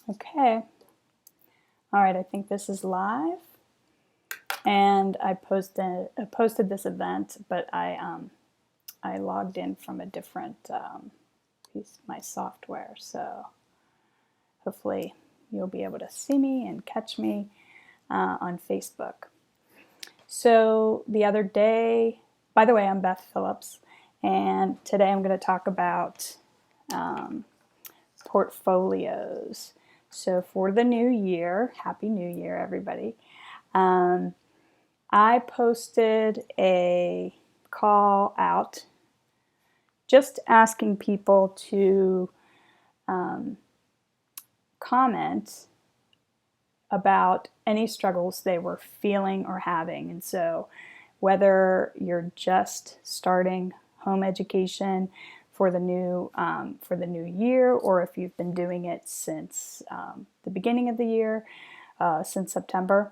Okay. All right, I think this is live. And I posted this event, but I logged in from a different piece of my software. So hopefully you'll be able to see me and catch me on Facebook. So the other day, by the way, I'm Beth Phillips, and today I'm going to talk about portfolios. So for the new year, Happy New Year, everybody. I posted a call out just asking people to comment about any struggles they were feeling or having. And so whether you're just starting home education for the new year, or if you've been doing it since the beginning of the year, since September,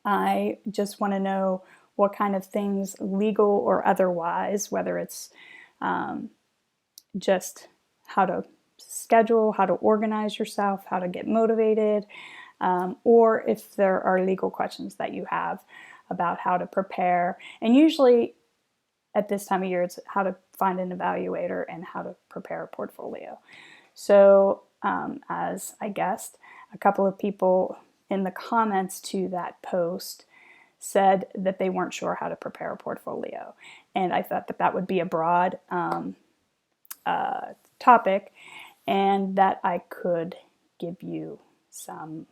I just want to know what kind of things, legal or otherwise, whether it's just how to schedule, how to organize yourself, how to get motivated, or if there are legal questions that you have about how to prepare. And usually at this time of year, it's how to find an evaluator and how to prepare a portfolio. So as I guessed, a couple of people in the comments to that post said that they weren't sure how to prepare a portfolio. And I thought that that would be a broad topic and that I could give you some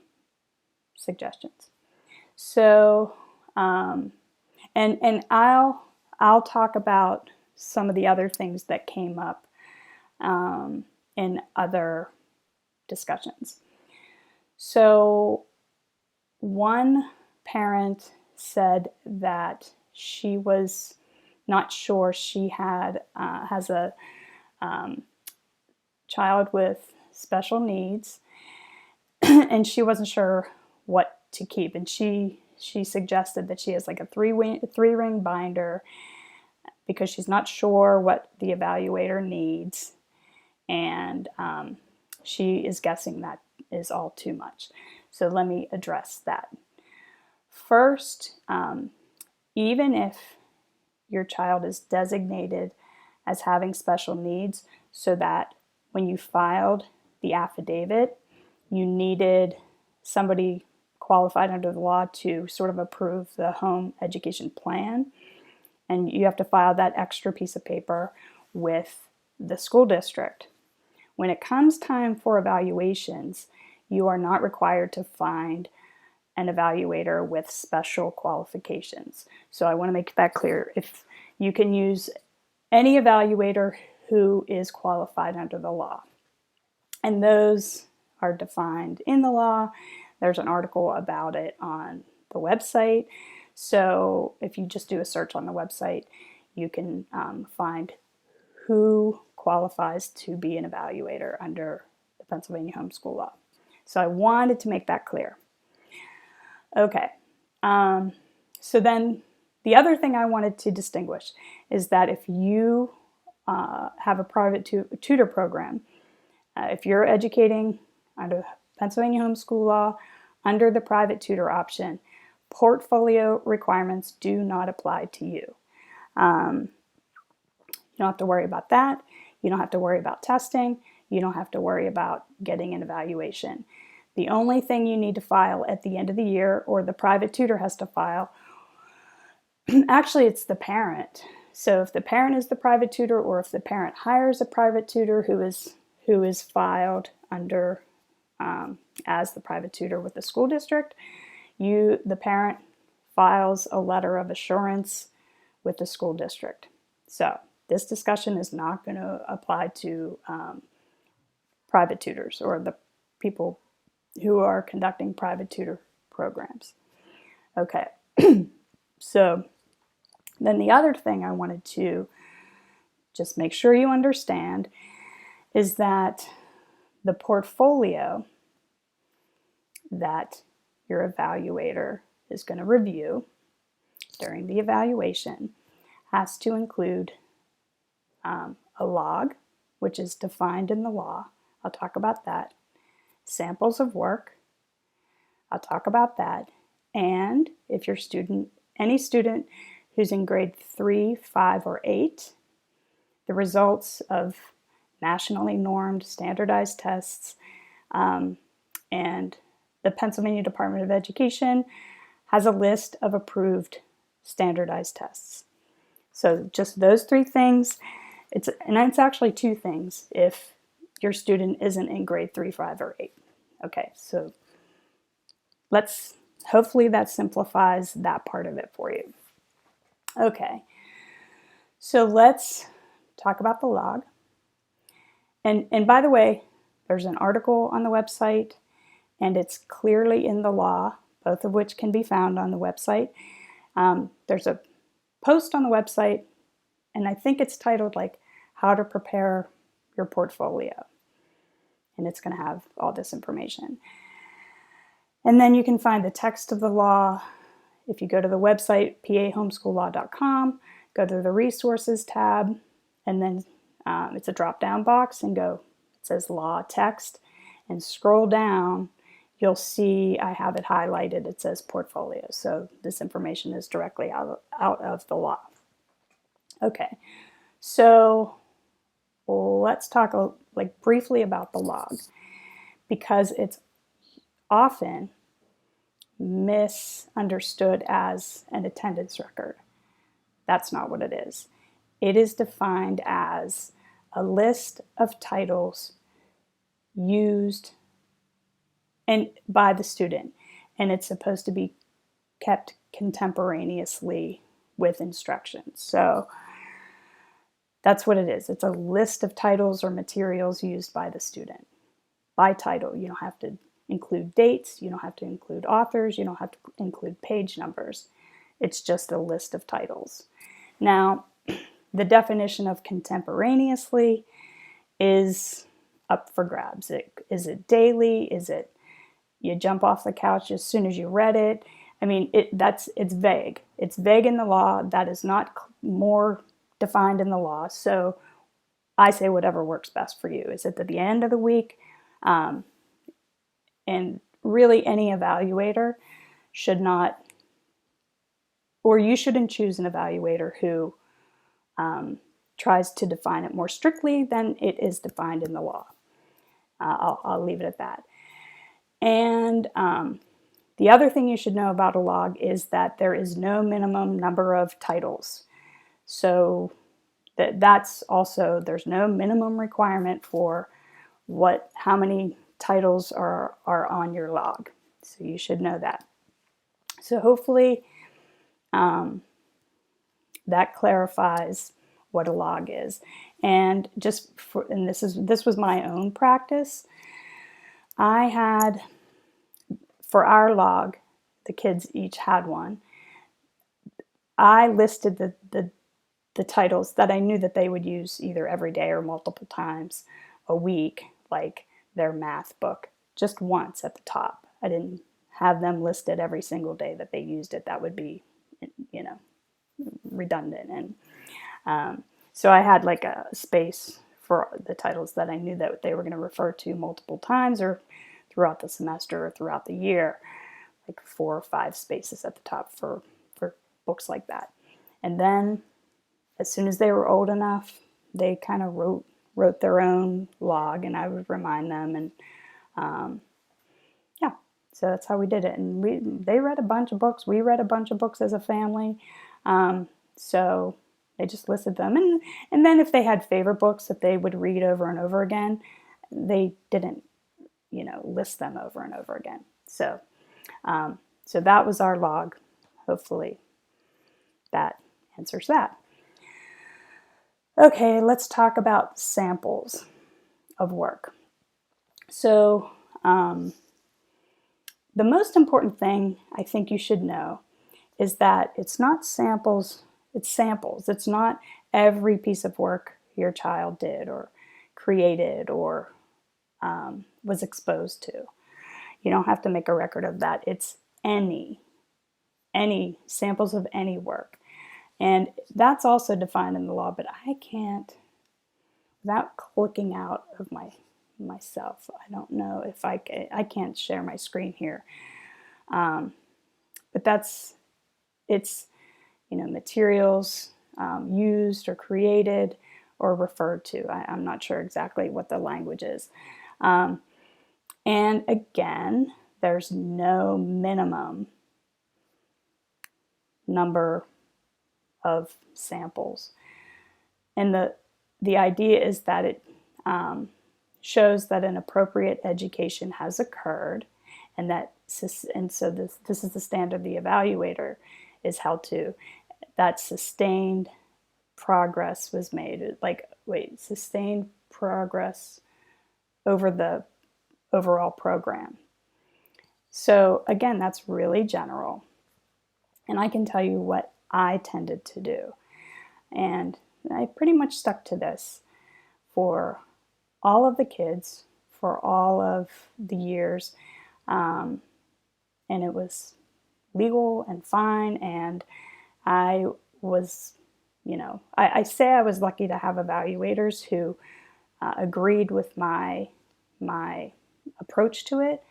suggestions. So, and I'll talk about some of the other things that came up in other discussions. So one parent said that she was not sure she has a child with special needs, and she wasn't sure what to keep. And she suggested that she has like a three ring binder because she's not sure what the evaluator needs, and she is guessing that is all too much. So let me address that. First, even if your child is designated as having special needs, so that when you filed the affidavit, you needed somebody qualified under the law to sort of approve the home education plan, and you have to file that extra piece of paper with the school district. When it comes time for evaluations, you are not required to find an evaluator with special qualifications. So I want to make that clear. If you can use any evaluator who is qualified under the law. And those are defined in the law. There's an article about it on the website. So if you just do a search on the website, you can find who qualifies to be an evaluator under the Pennsylvania Homeschool Law. So I wanted to make that clear. Okay, so then the other thing I wanted to distinguish is that if you have a private tutor program, if you're educating under Pennsylvania Homeschool Law under the private tutor option, portfolio requirements do not apply to you. You don't have to worry about that. You don't have to worry about testing. You don't have to worry about getting an evaluation. The only thing you need to file at the end of the year, or the private tutor has to file, actually it's the parent. So if the parent is the private tutor, or if the parent hires a private tutor who is filed under as the private tutor with the school district, the parent files a letter of assurance with the school district. So this discussion is not going to apply to private tutors or the people who are conducting private tutor programs. Okay, so then the other thing I wanted to just make sure you understand is that the portfolio that your evaluator is going to review during the evaluation has to include a log, which is defined in the law. I'll talk about that. samples of work. I'll talk about that. And if your student, any student who's in grade 3, 5, or 8, the results of nationally normed standardized tests, and the Pennsylvania Department of Education has a list of approved standardized tests. So just those 3 things. It's actually 2 things if your student isn't in grade 3, 5, or 8. Okay, so hopefully that simplifies that part of it for you. Okay, so let's talk about the log. And by the way, there's an article on the website, and it's clearly in the law, both of which can be found on the website. There's a post on the website, and I think it's titled like How to Prepare Your Portfolio. And it's going to have all this information. And then you can find the text of the law. If you go to the website, pahomeschoollaw.com, go to the resources tab, and then it's a drop-down box, and it says law text, and scroll down, you'll see I have it highlighted. It says portfolio. So this information is directly out of the law. Okay, so let's talk briefly about the log, because it's often misunderstood as an attendance record. That's not what it is. It is defined as a list of titles used by the student, and it's supposed to be kept contemporaneously with instructions. So that's what it is. It's a list of titles or materials used by the student. By title, you don't have to include dates, you don't have to include authors, you don't have to include page numbers. It's just a list of titles. Now, the definition of contemporaneously is up for grabs. Is it daily? Is it you jump off the couch as soon as you read it? I mean, it's vague. It's vague in the law. That is not more defined in the law. So I say whatever works best for you. Is it at the end of the week? And really any evaluator should not, or you shouldn't choose an evaluator who tries to define it more strictly than it is defined in the law. I'll leave it at that. And the other thing you should know about a log is that there is no minimum number of titles. So that's also, there's no minimum requirement for how many titles are on your log. So you should know that. So hopefully that clarifies what a log is. And this was my own practice. I had, for our log, the kids each had one. I listed the titles that I knew that they would use either every day or multiple times a week, like their math book, just once at the top. I didn't have them listed every single day that they used it. That would be, redundant. And so I had like a space for the titles that I knew that they were going to refer to multiple times or throughout the semester or throughout the year, like 4 or 5 spaces at the top for books like that. And then as soon as they were old enough, they kind of wrote their own log, and I would remind them. And so that's how we did it. And they read a bunch of books. We read a bunch of books as a family. So they just listed them. And then if they had favorite books that they would read over and over again, they didn't, list them over and over again. So that was our log. Hopefully that answers that. Okay, let's talk about samples of work. So the most important thing I think you should know is that it's not samples, it's samples. It's not every piece of work your child did or created or was exposed to. You don't have to make a record of that. It's any samples of any work. And that's also defined in the law, but I can't, without clicking out of my myself. I don't know if I can't share my screen here. But it's, materials used or created or referred to. I'm not sure exactly what the language is. And again, there's no minimum number of samples. And the idea is that it shows that an appropriate education has occurred, and so this is the standard the evaluator is held to, that sustained progress was made. Sustained progress over the overall program. So again, that's really general. And I can tell you what I tended to do. And I pretty much stuck to this for all of the kids, for all of the years. And it was legal and fine. And I was, I say I was lucky to have evaluators who agreed with my approach to it,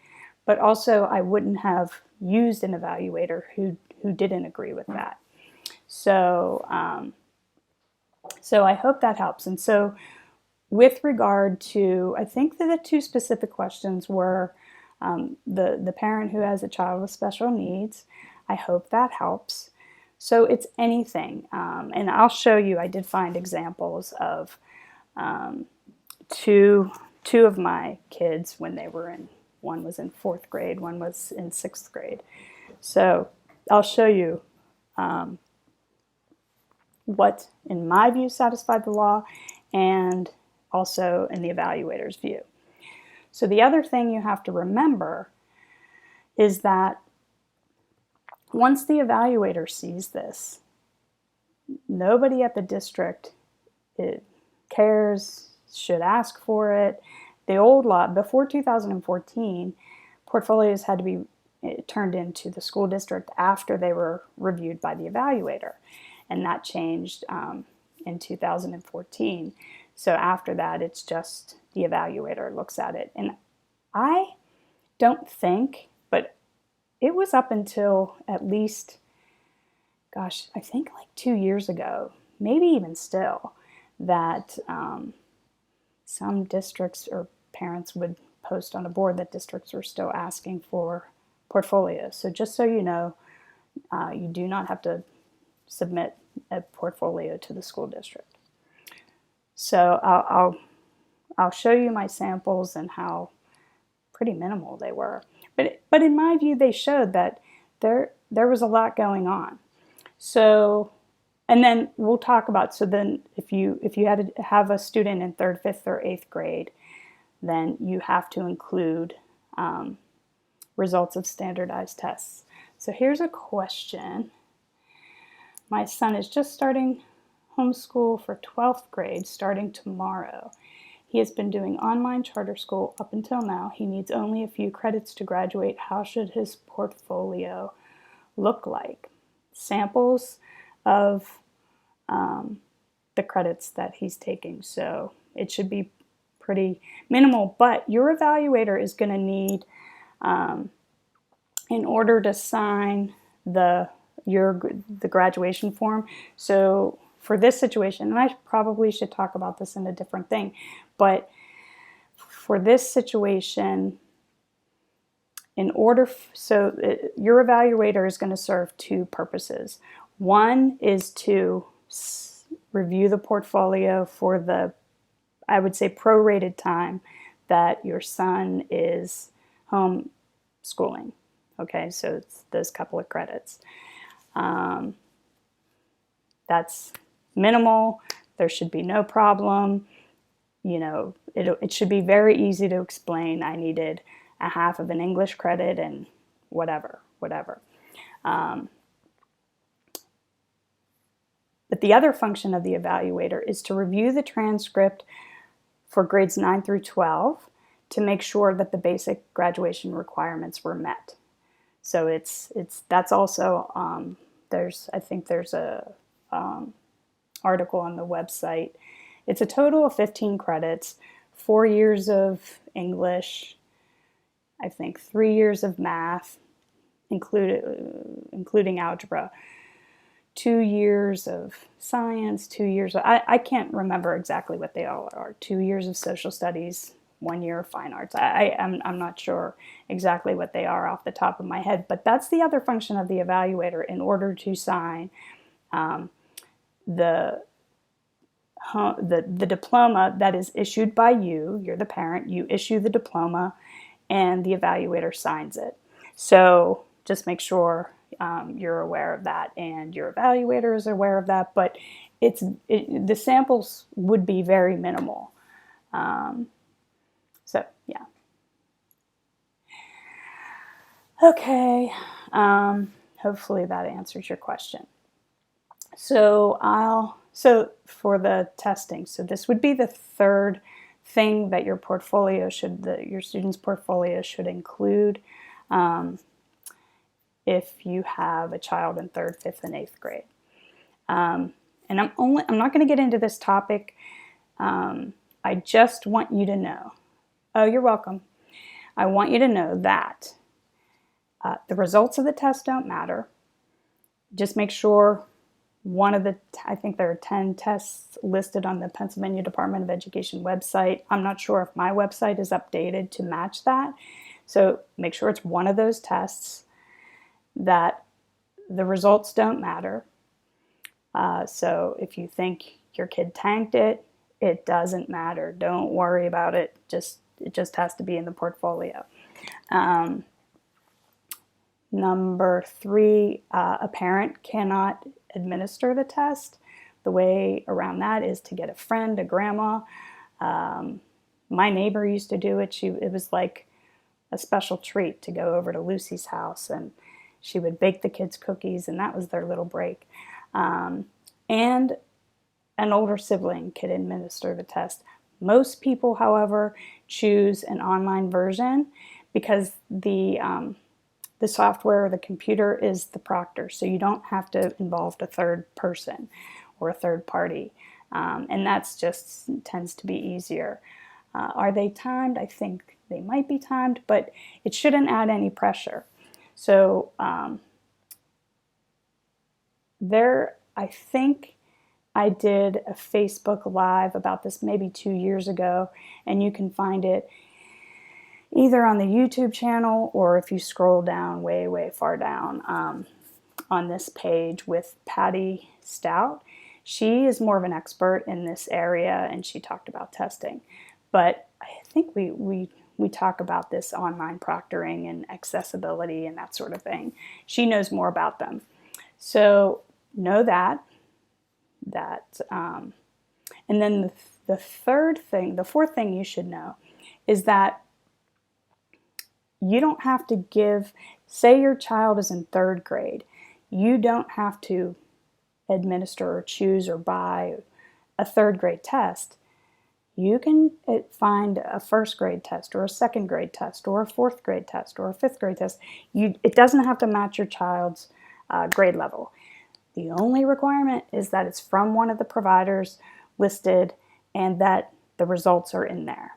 but also I wouldn't have used an evaluator who didn't agree with that. So I hope that helps. And so with regard to, I think that the two specific questions were the parent who has a child with special needs. I hope that helps. So it's anything. And I'll show you, I did find examples of two of my kids when they were one was in 4th grade, one was in 6th grade. So I'll show you what, in my view, satisfied the law, and also in the evaluator's view. So the other thing you have to remember is that once the evaluator sees this, nobody at the district cares, should ask for it. The old law, before 2014, portfolios had to be turned into the school district after they were reviewed by the evaluator. And that changed in 2014. So after that, it's just the evaluator looks at it. And I don't think, but it was up until at least, gosh, I think like 2 years ago, maybe even still, that some districts or parents would post on a board that districts were still asking for portfolios. So just so you know, you do not have to submit a portfolio to the school district. So I'll show you my samples and how pretty minimal they were. But in my view, they showed that there was a lot going on. So, and then we'll talk about, so then if you had to have a student in 3rd, 5th, or 8th grade, then you have to include results of standardized tests. So here's a question. My son is just starting homeschool for 12th grade, starting tomorrow. He has been doing online charter school up until now. He needs only a few credits to graduate. How should his portfolio look like? Samples of the credits that he's taking. So it should be pretty minimal, but your evaluator is going to need, in order to sign the graduation form. So for this situation, and I probably should talk about this in a different thing, but for this situation, your evaluator is going to serve two purposes. One is to review the portfolio for the, I would say, prorated time that your son is homeschooling. Okay, so it's those couple of credits. That's minimal. There should be no problem. It should be very easy to explain. I needed a half of an English credit and whatever. But the other function of the evaluator is to review the transcript for grades 9 through 12 to make sure that the basic graduation requirements were met. So that's also, I think there's a article on the website. It's a total of 15 credits 4 years of English, I think 3 years of math, including algebra, 2 years of science, 2 years of, I can't remember exactly what they all are, 2 years of social studies, 1 year of fine arts. I'm not sure exactly what they are off the top of my head, but that's the other function of the evaluator in order to sign the diploma that is issued by you. You're the parent, you issue the diploma, and the evaluator signs it. So just make sure you're aware of that, and your evaluator is aware of that, but the samples would be very minimal. So yeah. Okay, hopefully that answers your question. So for the testing, so this would be the third thing that your student's portfolio should include if you have a child in 3rd, 5th, and 8th grade. And I'm not going to get into this topic. I just want you to know. Oh, you're welcome. I want you to know that the results of the test don't matter. Just make sure I think there are 10 tests listed on the Pennsylvania Department of Education website. I'm not sure if my website is updated to match that. So make sure it's one of those tests, that the results don't matter. So if you think your kid tanked it, it doesn't matter. Don't worry about it. It just has to be in the portfolio. Number 3, a parent cannot administer the test. The way around that is to get a friend, a grandma. My neighbor used to do it. It was like a special treat to go over to Lucy's house, and she would bake the kids cookies, and that was their little break. And an older sibling could administer the test. Most people, however, choose an online version because the software or the computer is the proctor, so you don't have to involve a third person or a third party, and that's just tends to be easier. Are they timed? I think they might be timed, but it shouldn't add any pressure. So I think I did a Facebook Live about this maybe 2 years ago, and you can find it either on the YouTube channel or if you scroll down way, way far down on this page with Patty Stout. She is more of an expert in this area, and she talked about testing. But I think we talk about this online proctoring and accessibility and that sort of thing. She knows more about them. So know that. And then the fourth thing you should know is that you don't have to say your child is in 3rd grade, you don't have to administer or choose or buy a 3rd grade test. You can find a 1st grade test or a 2nd grade test or a 4th grade test or a 5th grade test. It doesn't have to match your child's grade level. The only requirement is that it's from one of the providers listed and that the results are in there.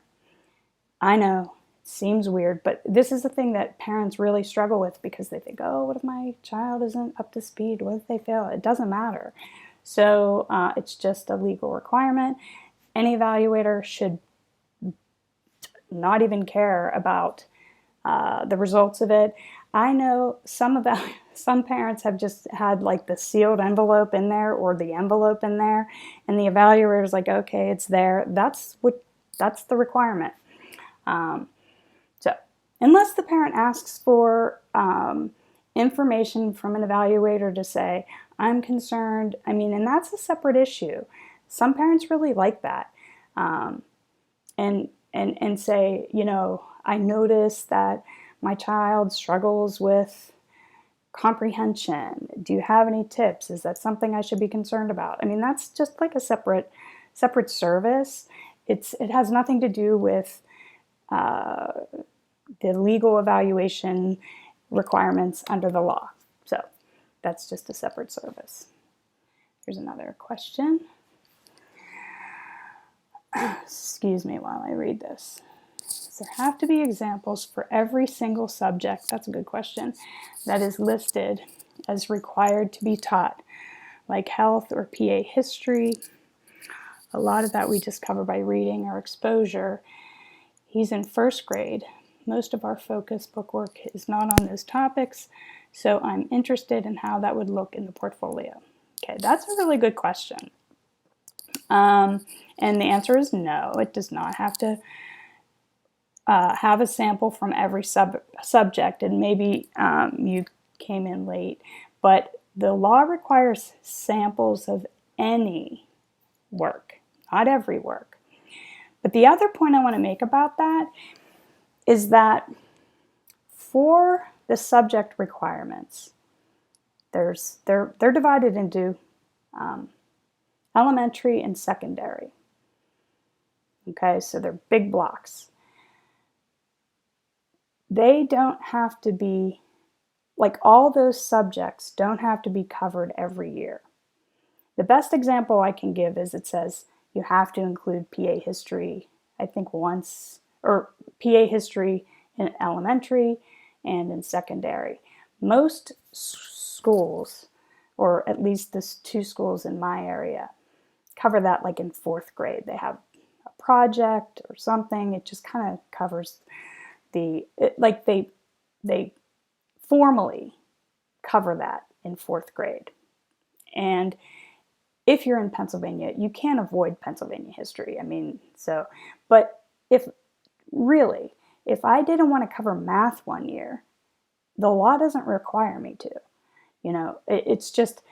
I know, it seems weird, but this is the thing that parents really struggle with because they think, oh, what if my child isn't up to speed? What if they fail? It doesn't matter. So it's just a legal requirement. Any evaluator should not even care about the results of it. I know some parents have just had like the sealed envelope in there or the envelope in there, and the evaluator is like, okay, it's there. That's the requirement. So unless the parent asks for information from an evaluator to say, I'm concerned, and that's a separate issue. Some parents really like that, and say, I notice that my child struggles with comprehension. Do you have any tips? Is that something I should be concerned about? That's just like a separate service. It has nothing to do with the legal evaluation requirements under the law. So that's just a separate service. Here's another question. Excuse me while I read this. Does there have to be examples for every single subject? That's a good question. That is listed as required to be taught, like health or PA history. A lot of that we just cover by reading or exposure. He's in first grade. Most of our focus bookwork is not on those topics, so I'm interested in how that would look in the portfolio. Okay, that's a really good question. And the answer is no, it does not have to have a sample from every subject, and maybe you came in late, but the law requires samples of any work, not every work. But the other point I want to make about that is that for the subject requirements, they're divided into elementary and secondary. Okay, so they're big blocks. They don't have to be, like all those subjects don't have to be covered every year. The best example I can give is it says you have to include PA history, I think once, or PA history in elementary and in secondary. Most schools, or at least the two schools in my area, cover that like in fourth grade. They have a project or something. It just kind of covers they formally cover that in fourth grade. And if you're in Pennsylvania, you can't avoid Pennsylvania history. I mean, so, but if I didn't want to cover math one year, the law doesn't require me to. You know, it's just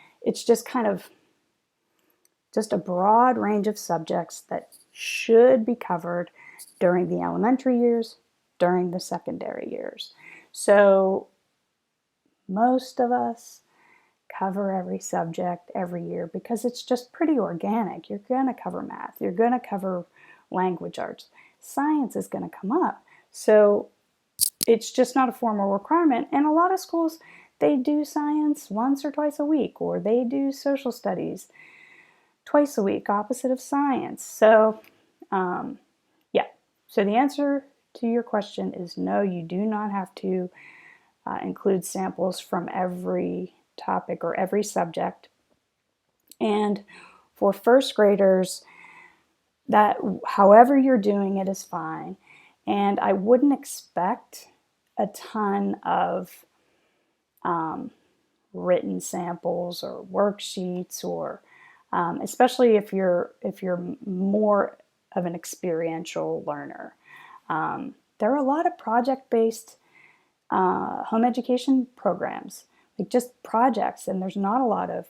kind of just a broad range of subjects that should be covered during the elementary years, during the secondary years. So most of us cover every subject every year because it's just pretty organic. You're going to cover math. You're going to cover language arts. Science is going to come up. So it's just not a formal requirement. And a lot of schools, they do science once or twice a week, or they do social studies twice a week, opposite of science. So, yeah. So the answer to your question is no, you do not have to include samples from every topic or every subject. And for first graders, that however you're doing it is fine. And I wouldn't expect a ton of written samples or worksheets, or especially if you're more of an experiential learner. There are a lot of project-based home education programs, like just projects, and there's not a lot of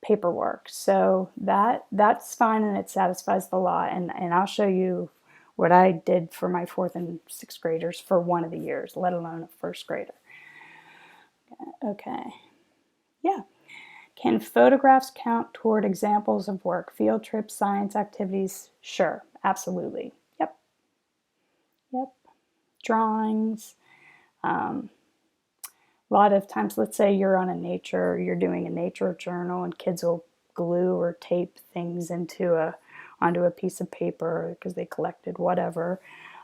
paperwork. So that's fine, and it satisfies the law. And I'll show you what I did for my fourth and sixth graders for one of the years, let alone a first grader. Okay. Yeah. Can photographs count toward examples of work? Field trips, science activities? Sure, absolutely. Yep. Drawings. A lot of times, let's say you're doing a nature journal, and kids will glue or tape things onto a piece of paper because they collected whatever.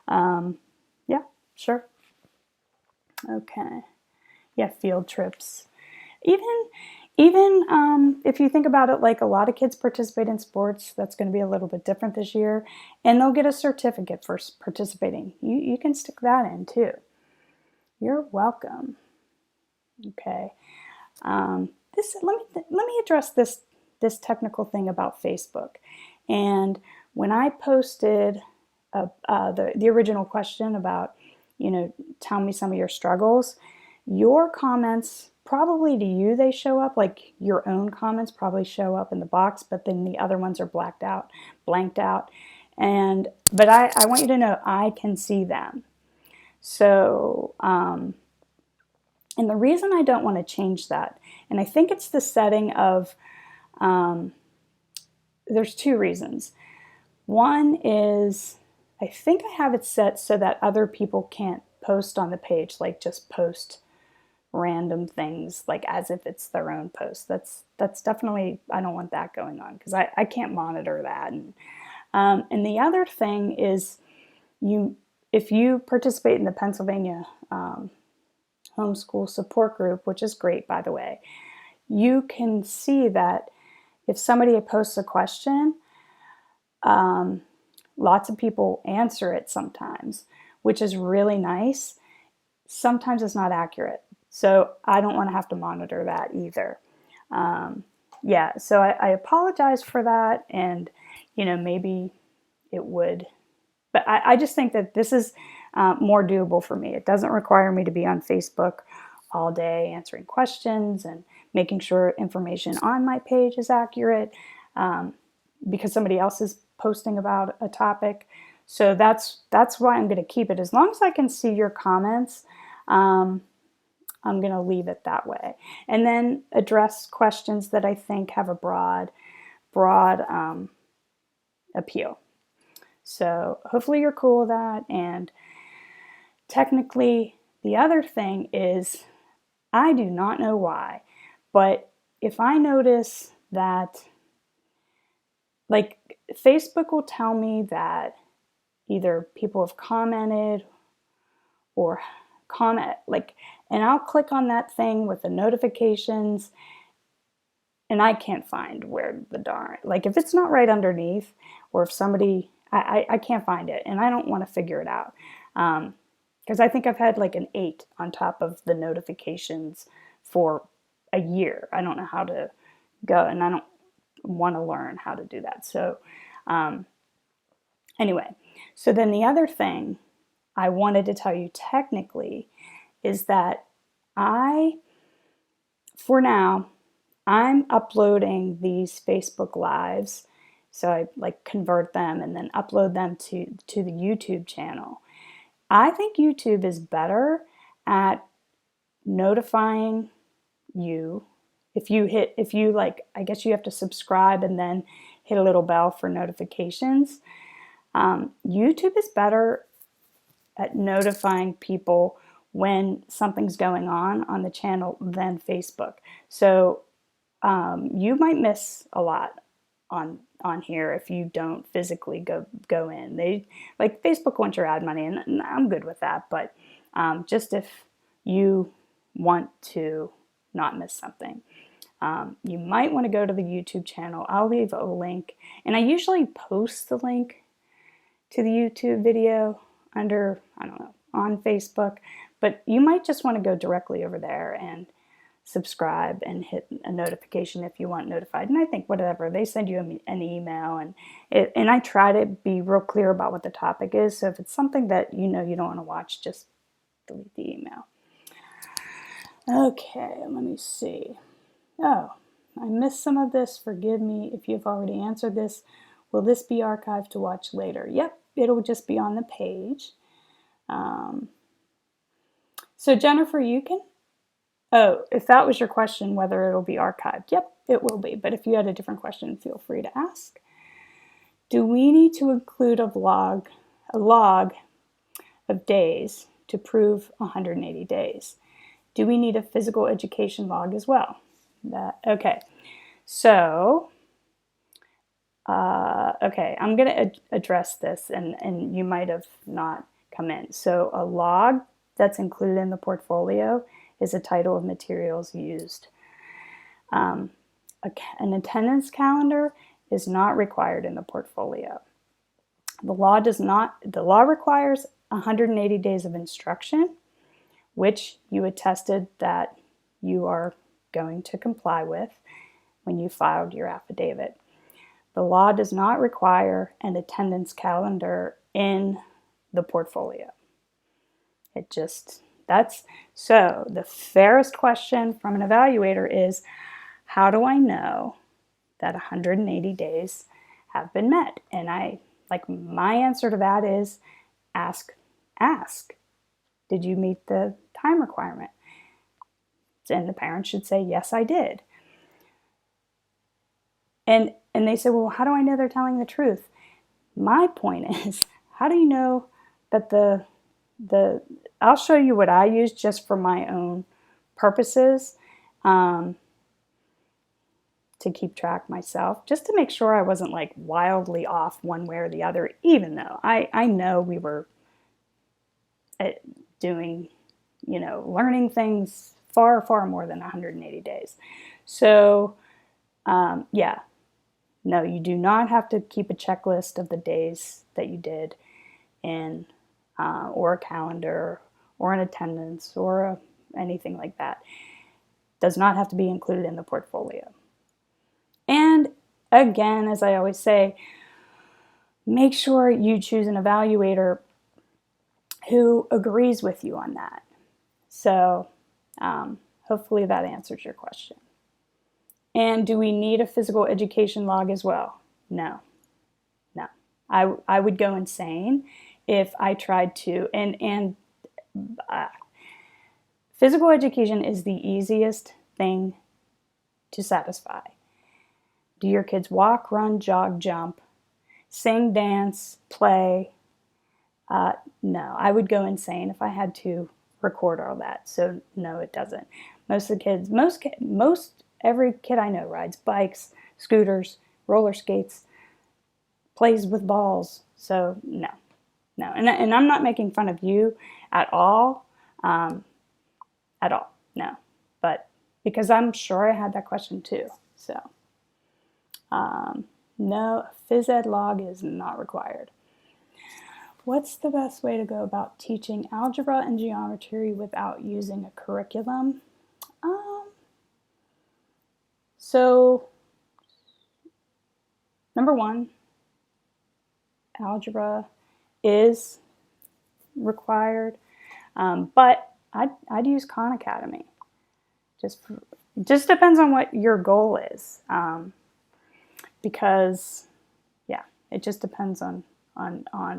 Yeah, sure. Okay. Yeah, field trips. Even if you think about it, like a lot of kids participate in sports, that's going to be a little bit different this year, and they'll get a certificate for participating. You can stick that in too. You're welcome. Okay. Let me address this technical thing about Facebook. And when I posted the original question about, tell me some of your struggles, your comments, probably to you they show up, like your own comments probably show up in the box, but then the other ones are blanked out. But I want you to know I can see them. So, and the reason I don't want to change that, and I think it's the setting of, there's two reasons. One is I think I have it set so that other people can't post on the page, like just post random things like as if it's their own post. That's definitely, I don't want that going on because I can't monitor that. And And the other thing is, if you participate in the Pennsylvania Homeschool Support Group, which is great, by the way, you can see that if somebody posts a question, lots of people answer it sometimes, which is really nice. Sometimes it's not accurate, so I don't want to have to monitor that either. Yeah, so I apologize for that, and maybe it would, but I just think that this is more doable for me. It doesn't require me to be on Facebook all day answering questions and making sure information on my page is accurate because somebody else is posting about a topic. So that's why I'm going to keep it. As long as I can see your comments, I'm going to leave it that way. And then address questions that I think have a broad appeal. So hopefully you're cool with that. And technically, the other thing is, I do not know why, but if I notice that, like, Facebook will tell me that either people have commented or and I'll click on that thing with the notifications, and I can't find where the darn, like, if it's not right underneath, or if somebody, I can't find it, and I don't want to figure it out. Because I think I've had like an 8 on top of the notifications for a year. I don't know how to go, and I don't want to learn how to do that. So anyway, so then the other thing I wanted to tell you technically is that for now, I'm uploading these Facebook Lives. So I like convert them and then upload them to the YouTube channel. I think YouTube is better at notifying you. If you like, I guess you have to subscribe and then hit a little bell for notifications. YouTube is better at notifying people when something's going on the channel than Facebook. So you might miss a lot on here if you don't physically go in. They, like, Facebook wants your ad money, and I'm good with that, but just if you want to not miss something, you might want to go to the YouTube channel. I'll leave a link, and I usually post the link to the YouTube video under, I don't know, on Facebook, but you might just want to go directly over there and subscribe and hit a notification if you want notified. And I think whatever, they send you an email, and I try to be real clear about what the topic is. So if it's something that you don't want to watch, just delete the email. Okay, let me see. Oh, I missed some of this. Forgive me if you've already answered this. Will this be archived to watch later? Yep, it'll just be on the page. So Jennifer, you can, if that was your question, whether it'll be archived, yep, it will be. But if you had a different question, feel free to ask. Do we need to include a log of days to prove 180 days? Do we need a physical education log as well? Okay, so, okay, I'm going to address this, and you might have not come in. So a log that's included in the portfolio is a title of materials used. An attendance calendar is not required in the portfolio. The law requires 180 days of instruction, which you attested that you are going to comply with when you filed your affidavit. The law does not require an attendance calendar in the portfolio. So the fairest question from an evaluator is, how do I know that 180 days have been met? And my answer to that is ask. Did you meet the time requirement? And the parent should say, yes, I did. And they say, well, how do I know they're telling the truth? My point is, how do you know that I'll show you what I use just for my own purposes. to keep track myself, just to make sure I wasn't like wildly off one way or the other, even though I know we were doing, learning things far, far more than 180 days. So, yeah, no, you do not have to keep a checklist of the days that you did in, or a calendar, or an attendance, or anything like that. Does not have to be included in the portfolio. And again, as I always say, make sure you choose an evaluator who agrees with you on that. So hopefully that answers your question. And do we need a physical education log as well? No. I would go insane if I tried to. And physical education is the easiest thing to satisfy. Do your kids walk, run, jog, jump, sing, dance, play? No, I would go insane if I had to record all that. So no, it doesn't. Most of the kids, every kid I know rides bikes, scooters, roller skates, plays with balls. So no. And I'm not making fun of you at all. No. But because I'm sure I had that question too. So no, a phys ed log is not required. What's the best way to go about teaching algebra and geometry without using a curriculum? So, number one, algebra is required, but I'd use Khan Academy. Just depends on what your goal is, because yeah, it just depends on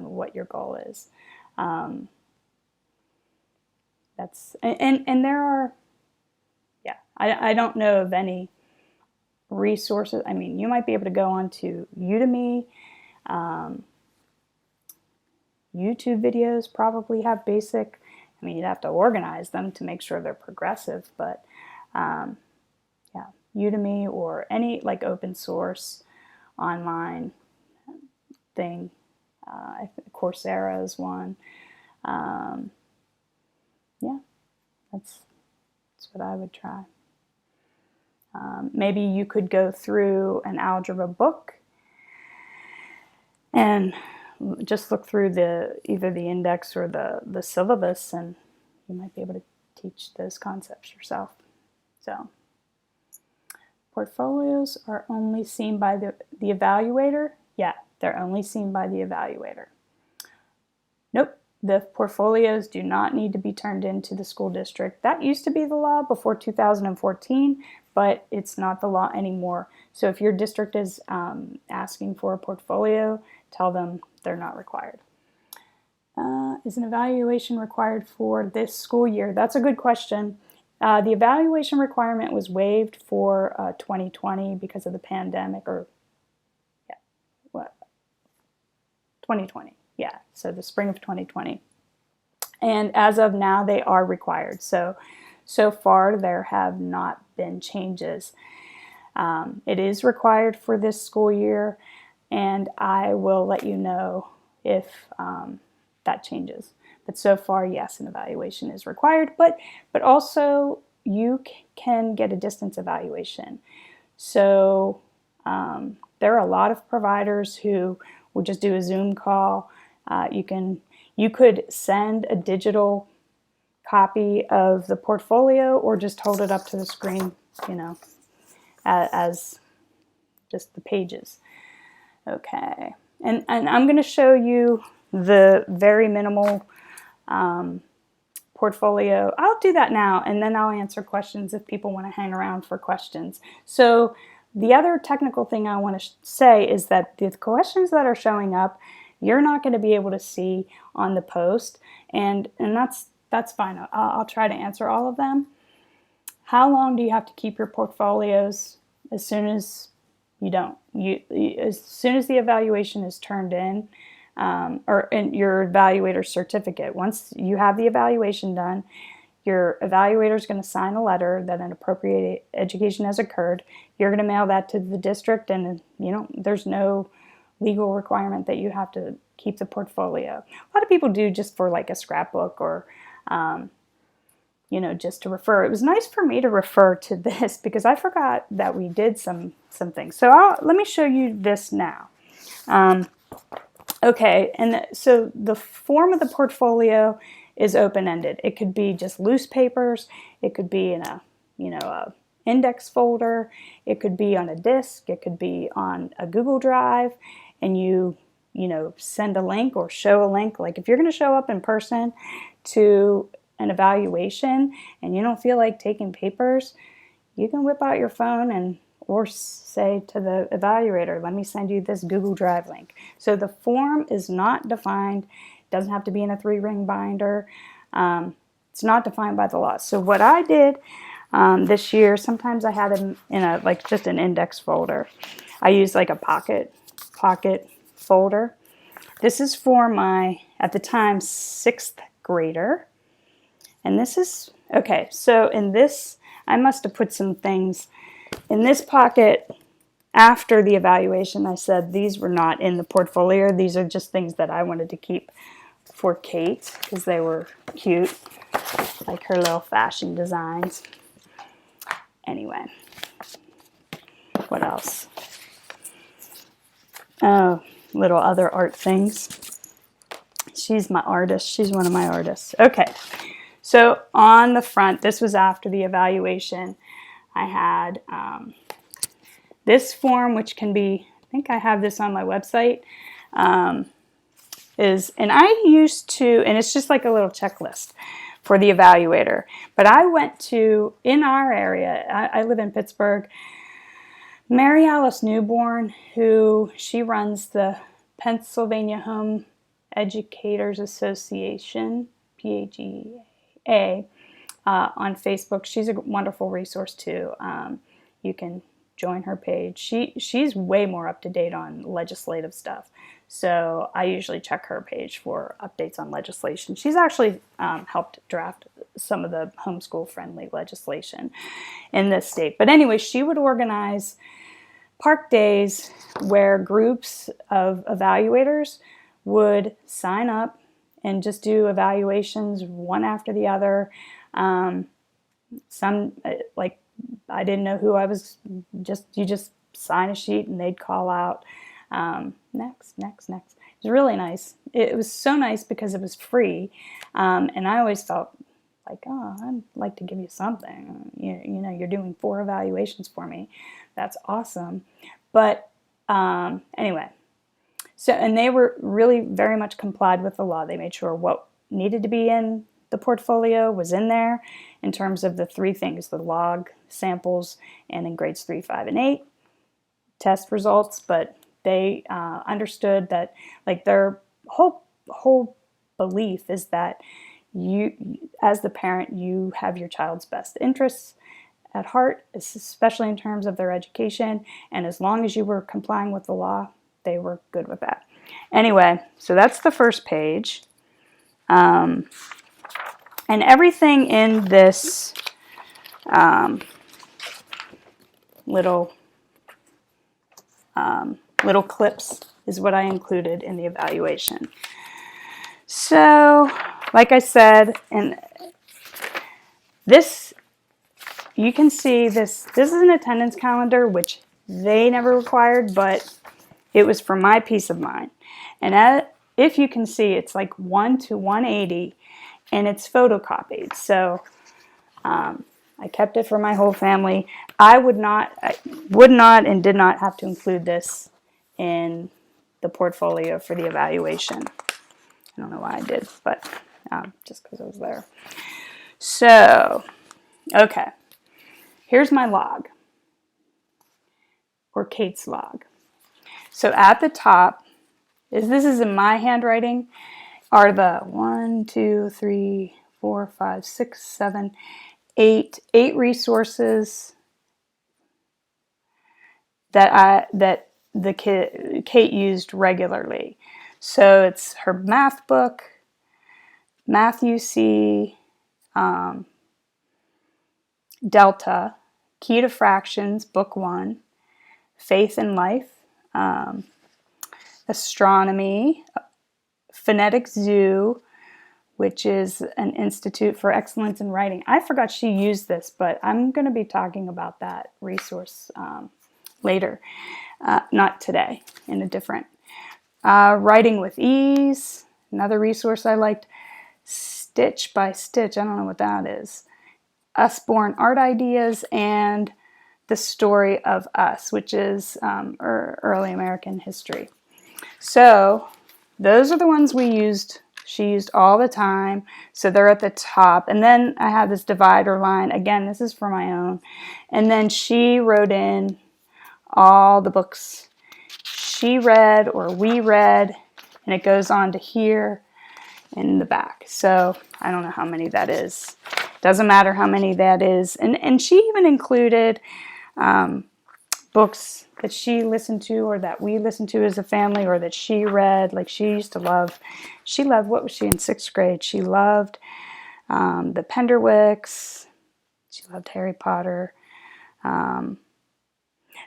what your goal is. And there are, yeah, I don't know of any resources. I mean, you might be able to go on to Udemy. YouTube videos probably have basic. I mean, you'd have to organize them to make sure they're progressive, but yeah, Udemy or any like open source online thing. Coursera is one. Yeah, that's what I would try. Maybe you could go through an algebra book and just look through either the index or the syllabus, and you might be able to teach those concepts yourself. So, portfolios are only seen by the evaluator? Yeah, they're only seen by the evaluator. Nope, the portfolios do not need to be turned into the school district. That used to be the law before 2014, but it's not the law anymore. So if your district is asking for a portfolio, tell them they're not required. Is an evaluation required for this school year? That's a good question. The evaluation requirement was waived for 2020 because of the pandemic, or 2020. Yeah, so the spring of 2020. And as of now, they are required. So far, there have not been changes. It is required for this school year, and I will let you know if that changes. But so far, yes, an evaluation is required, but also you can get a distance evaluation. So there are a lot of providers who will just do a Zoom call. You could send a digital copy of the portfolio or just hold it up to the screen, as just the pages. Okay, and I'm going to show you the very minimal portfolio. I'll do that now, and then I'll answer questions if people want to hang around for questions. So the other technical thing I want to say is that the questions that are showing up, you're not going to be able to see on the post, and that's fine. I'll try to answer all of them. How long do you have to keep your portfolios? As soon as you don't. As soon as the evaluation is turned in, or in your evaluator certificate, once you have the evaluation done, Your evaluator is going to sign a letter that an appropriate education has occurred. You're going to mail that to the district, and there's no legal requirement that you have to keep the portfolio. A lot of people do just for like a scrapbook or just to refer. It was nice for me to refer to this because I forgot that we did some things. So let me show you this now. Okay, and so the form of the portfolio is open-ended. It could be just loose papers. It could be in a index folder. It could be on a disk. It could be on a Google Drive, and you send a link or show a link. Like if you're going to show up in person to an evaluation and you don't feel like taking papers, you can whip out your phone or say to the evaluator, let me send you this Google Drive link. So the form is not defined. It doesn't have to be in a 3-ring binder. It's not defined by the law. So what I did this year, sometimes I had them in just an index folder. I used like a pocket folder. This is for my, at the time, 6th grader. And this is, okay, so in this, I must have put some things in this pocket after the evaluation. I said these were not in the portfolio. These are just things that I wanted to keep for Kate because they were cute, like her little fashion designs. Anyway, what else? Oh, little other art things. She's my artist. She's one of my artists. Okay, so on the front, this was after the evaluation. I had this form, which can be, I think I have this on my website, and I used to, and it's just like a little checklist for the evaluator. But I went to, in our area, I live in Pittsburgh, Mary Alice Newborn, she runs the Pennsylvania Home Educators Association, PHEA, on Facebook. She's a wonderful resource too. You can join her page. She's way more up to date on legislative stuff. So I usually check her page for updates on legislation. She's actually helped draft some of the homeschool friendly legislation in this state. But anyway, she would organize park days where groups of evaluators would sign up and just do evaluations one after the other. Some, like, I didn't know who I was, you just sign a sheet and they'd call out, next. It was really nice. It was so nice because it was free. And I always felt like, oh, I'd like to give you something. You're doing 4 evaluations for me. That's awesome. But anyway, so, and they were really very much complied with the law. They made sure what needed to be in the portfolio was in there in terms of the 3 things, the log, samples, and in grades 3, 5, and 8, test results. But they understood that, like, their whole belief is that you, as the parent, you have your child's best interests at heart, especially in terms of their education. And as long as you were complying with the law, they were good with that. Anyway, so that's the first page. And everything in this little clips is what I included in the evaluation. So, like I said, and this, you can see this is an attendance calendar, which they never required, but it was for my peace of mind. And if you can see, it's like 1 to 180, and it's photocopied. So I kept it for my whole family. I would not and did not have to include this in the portfolio for the evaluation. I don't know why I did, but just because I was there. So, okay. Here's my log, or Kate's log. So at the top, this is in my handwriting, are the 1, 2, 3, 4, 5, 6, 7, 8 resources that Kate used regularly. So it's her math book, Math U See, Delta, Key to Fractions, Book 1, Faith and Life, Astronomy, Phonetic Zoo, which is an institute for excellence in writing. I forgot she used this, but I'm going to be talking about that resource later, not today, in a different. Writing with Ease, another resource I liked. Stitch by Stitch, I don't know what that is. Usborne Art Ideas, and The Story of Us, which is early American history. So those are the ones we used. She used all the time, so they're at the top. And then I have this divider line. Again, this is for my own. And then she wrote in all the books she read or we read, and it goes on to here in the back. So I don't know how many that is. Doesn't matter how many that is. And she even included books that she listened to or that we listened to as a family or that she read. Like she loved, what was she in 6th grade? She loved the Penderwicks. She loved Harry Potter.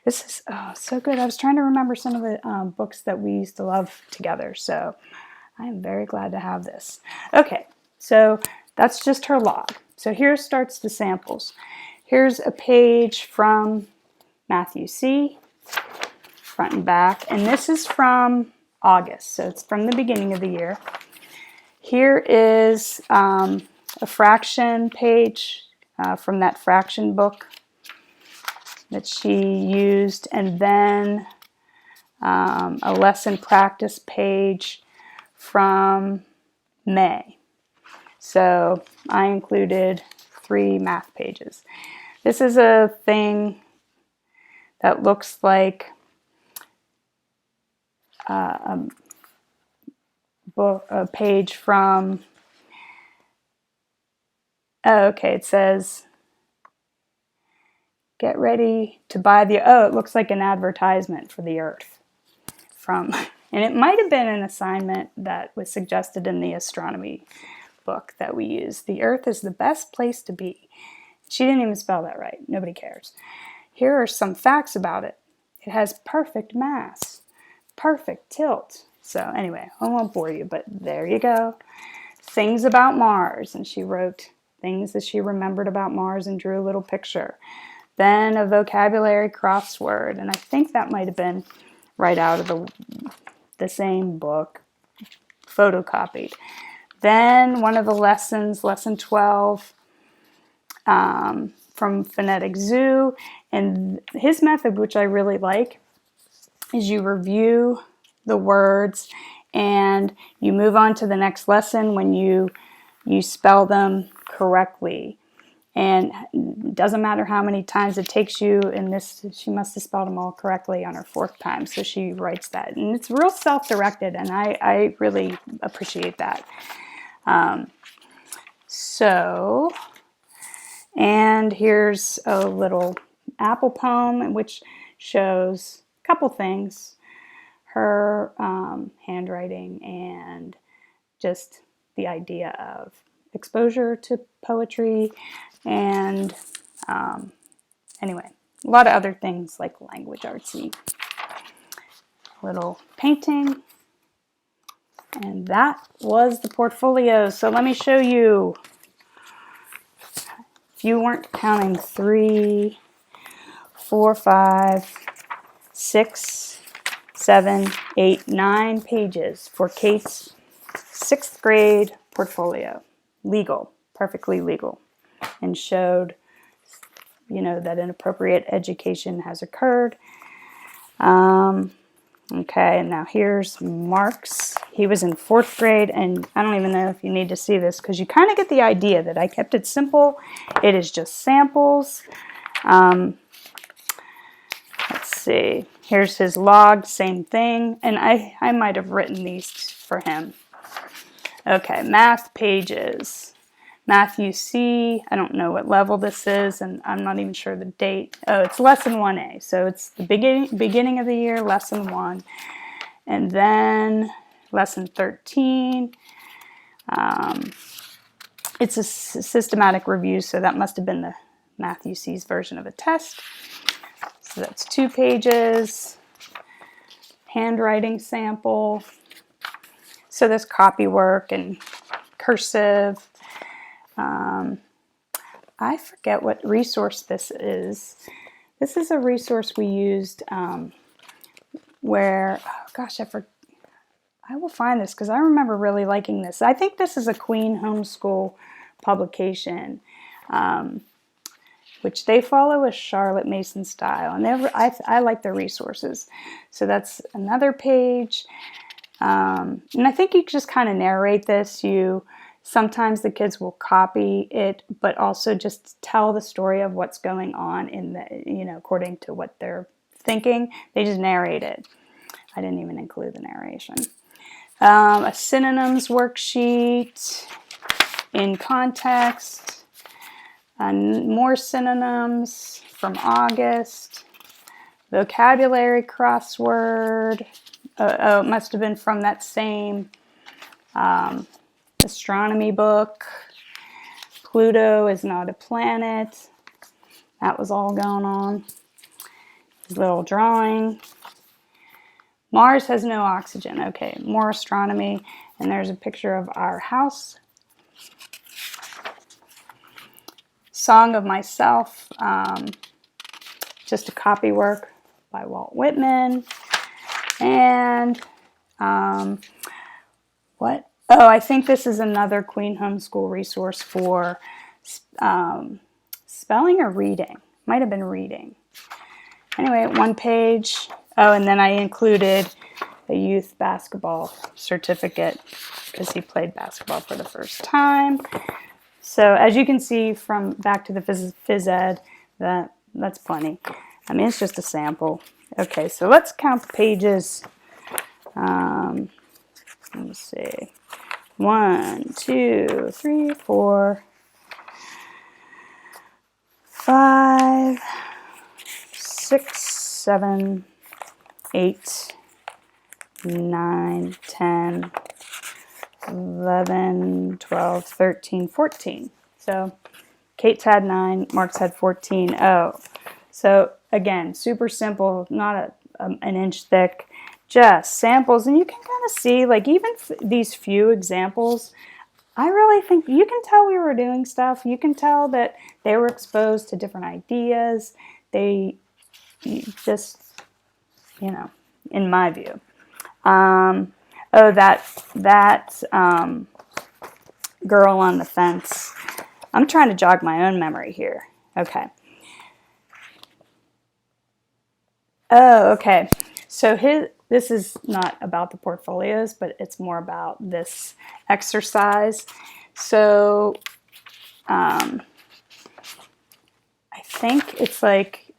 This is so good. I was trying to remember some of the books that we used to love together. So I am very glad to have this. Okay, so that's just her log. So here starts the samples. Here's a page from Matthew C., front and back. And this is from August, so it's from the beginning of the year. Here is a fraction page from that fraction book that she used, and then a lesson practice page from May. So I included 3 math pages. This is a thing that looks like a page from, it says, get ready to buy it looks like an advertisement for the Earth. And it might have been an assignment that was suggested in the astronomy book that we use. The Earth is the best place to be. She didn't even spell that right. Nobody cares. Here are some facts about it. It has perfect mass, perfect tilt. So anyway, I won't bore you, but there you go. Things about Mars. And she wrote things that she remembered about Mars and drew a little picture. Then a vocabulary crossword. And I think that might have been right out of the same book, photocopied. Then one of the lessons, lesson 12, from Phonetic Zoo. And his method, which I really like, is you review the words and you move on to the next lesson when you spell them correctly. And it doesn't matter how many times it takes you. In this, she must have spelled them all correctly on her 4th time. So she writes that. And it's real self-directed, and I really appreciate that. And here's a little apple poem, which shows a couple things. Her handwriting and just the idea of exposure to poetry. And anyway, a lot of other things like language artsy. Little painting. And that was the portfolio. So let me show you. If you weren't counting, 3, 4, 5, 6, 7, 8, 9 pages for Kate's 6th grade portfolio. Legal, perfectly legal. And showed, that inappropriate education has occurred. Okay, and now here's Mark's. He was in 4th grade, and I don't even know if you need to see this because you kind of get the idea that I kept it simple. It is just samples. Let's see. Here's his log, same thing. And I might have written these for him. Okay, math pages. Matthew C. I don't know what level this is, and I'm not even sure the date. Oh, it's lesson 1A. So it's the beginning of the year, lesson 1. And then lesson 13. It's a systematic review, so that must have been the Math U C's version of a test. So that's 2 pages. Handwriting sample. So there's copy work and cursive. I forget what resource this is. This is a resource we used where, oh gosh, I will find this because I remember really liking this. I think this is a Queen Homeschool publication, which they follow a Charlotte Mason style, and I like the resources. So that's another page, and I think you just kind of narrate this. Sometimes the kids will copy it, but also just tell the story of what's going on in the, according to what they're thinking. They just narrate it. I didn't even include the narration. A synonyms worksheet in context, more synonyms from August, vocabulary crossword. It must have been from that same astronomy book. Pluto is not a planet. That was all going on. Little drawing. Mars has no oxygen. Okay, more astronomy. And there's a picture of our house. Song of Myself. Just a copy work by Walt Whitman. And what? Oh, I think this is another Queen Homeschool resource for spelling or reading. Might have been reading. Anyway, 1 page. Oh, and then I included a youth basketball certificate because he played basketball for the first time. So as you can see from back to the phys ed, that's plenty. I mean, it's just a sample. Okay, so let's count the pages. Let me see. 1, 2, 3, 4, 5, 6, 7, 8, 9, 10, 11, 12, 13, 14. So Kate's had 9, Mark's had 14. Oh, so again, super simple, not an inch thick, just samples. And you can kind of see, like, even these few examples, I really think you can tell we were doing stuff. You can tell that they were exposed to different ideas. They just, in my view. That girl on the fence. I'm trying to jog my own memory here. Okay. Oh, okay. So this is not about the portfolios, but it's more about this exercise. So I think it's like,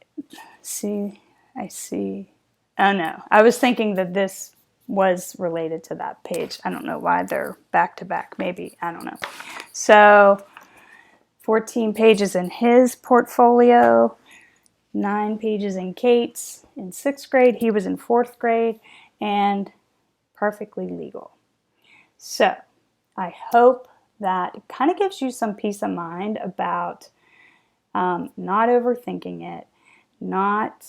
I see. Oh no, I was thinking that this was related to that page. I don't know why they're back to back. Maybe, I don't know. So 14 pages in his portfolio, 9 pages in Kate's in 6th grade. He was in 4th grade, and perfectly legal. So I hope that it kind of gives you some peace of mind about not overthinking it, not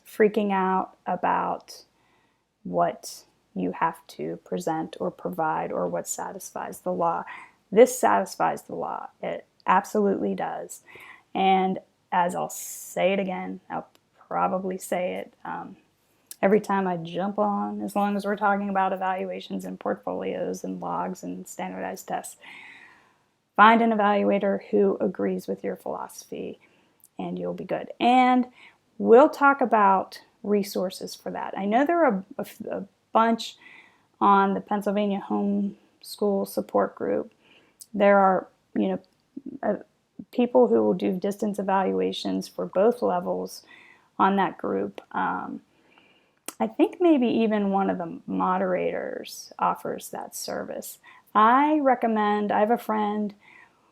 freaking out about what you have to present or provide or what satisfies the law. This satisfies the law. It absolutely does. And as I'll say it again, I'll probably say it every time I jump on, as long as we're talking about evaluations and portfolios and logs and standardized tests. Find an evaluator who agrees with your philosophy and you'll be good. And we'll talk about resources for that. I know there are a bunch on the Pennsylvania Homeschool Support Group. There are, people who will do distance evaluations for both levels on that group. I think maybe even one of the moderators offers that service. I have a friend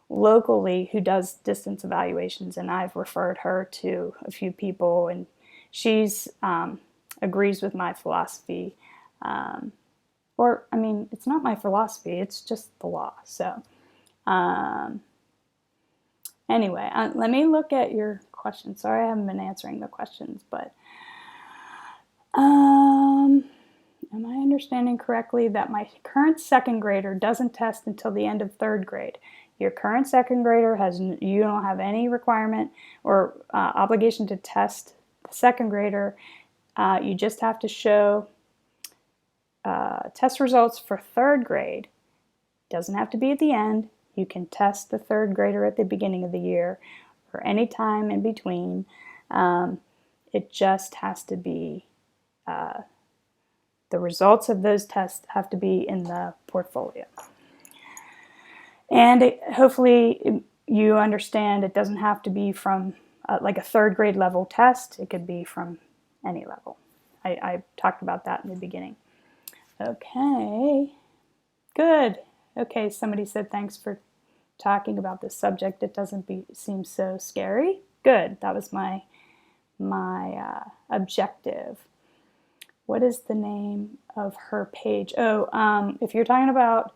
locally who does distance evaluations, and I've referred her to a few people, and she's agrees with my philosophy. It's not my philosophy, it's just the law. So Anyway, let me look at your question. Sorry I haven't been answering the questions, but am I understanding correctly that my current second grader doesn't test until the end of third grade? Your current second grader you don't have any requirement or obligation to test the second grader. You just have to show test results for third grade. Doesn't have to be at the end. You can test the third grader at the beginning of the year or any time in between. It just has to be, the results of those tests have to be in the portfolio. And hopefully you understand it doesn't have to be from like a third grade level test. It could be from any level. I talked about that in the beginning. Okay, good. Okay, somebody said thanks for talking about this subject. It doesn't seem so scary. Good, that was my objective. What is the name of her page? Oh, if you're talking about